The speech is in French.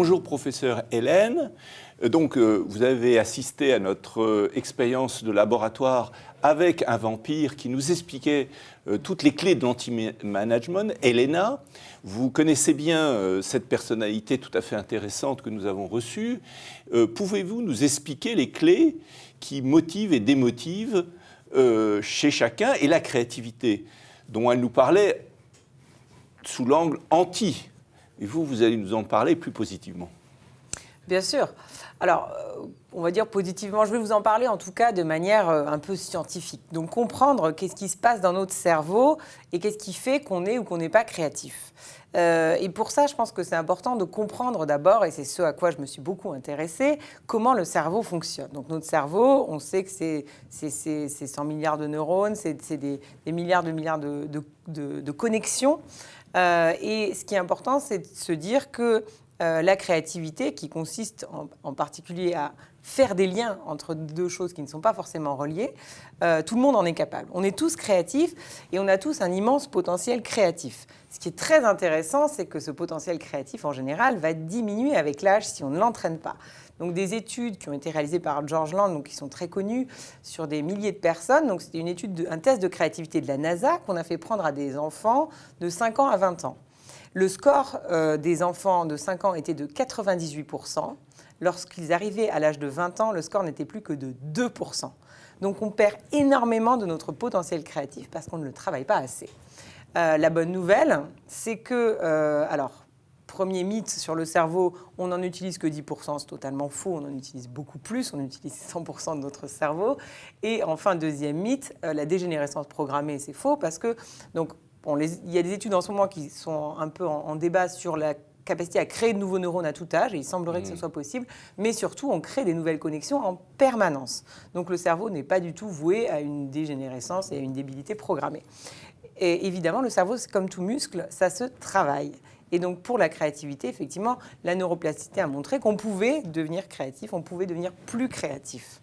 Bonjour professeur Hélène. Vous avez assisté à notre expérience de laboratoire avec un vampire qui nous expliquait toutes les clés de l'anti-management, Elena. Vous connaissez bien cette personnalité tout à fait intéressante que nous avons reçue. Pouvez-vous nous expliquer les clés qui motivent et démotivent chez chacun et la créativité dont elle nous parlait sous l'angle anti? Et vous allez nous en parler plus positivement. Bien sûr. Alors, on va dire positivement, je vais vous en parler en tout cas de manière un peu scientifique. Donc, comprendre qu'est-ce qui se passe dans notre cerveau et qu'est-ce qui fait qu'on est ou qu'on n'est pas créatif. Et pour ça, je pense que c'est important de comprendre d'abord, et c'est ce à quoi je me suis beaucoup intéressée, comment le cerveau fonctionne. Donc, notre cerveau, on sait que c'est 100 milliards de neurones, c'est des milliards de connexions. Et ce qui est important, c'est de se dire que la créativité, qui consiste en particulier à faire des liens entre deux choses qui ne sont pas forcément reliées, tout le monde en est capable. On est tous créatifs et on a tous un immense potentiel créatif. Ce qui est très intéressant, c'est que ce potentiel créatif, en général, va diminuer avec l'âge si on ne l'entraîne pas. Donc, des études qui ont été réalisées par George Land, donc qui sont très connues, sur des milliers de personnes. Donc, c'était un test de créativité de la NASA qu'on a fait prendre à des enfants de 5 ans à 20 ans. Le score des enfants de 5 ans était de 98%. Lorsqu'ils arrivaient à l'âge de 20 ans, le score n'était plus que de 2%. Donc, on perd énormément de notre potentiel créatif parce qu'on ne le travaille pas assez. La bonne nouvelle, c'est que... premier mythe sur le cerveau, on n'en utilise que 10%, c'est totalement faux, on en utilise beaucoup plus, on utilise 100% de notre cerveau. Et enfin, deuxième mythe, la dégénérescence programmée, c'est faux parce que... il y a des études en ce moment qui sont un peu en débat sur la capacité à créer de nouveaux neurones à tout âge, et il semblerait que ce soit possible, mais surtout, on crée des nouvelles connexions en permanence. Donc le cerveau n'est pas du tout voué à une dégénérescence et à une débilité programmée. Et évidemment, le cerveau, c'est comme tout muscle, ça se travaille. Et donc, pour la créativité, effectivement, la neuroplasticité a montré qu'on pouvait devenir créatif, on pouvait devenir plus créatif.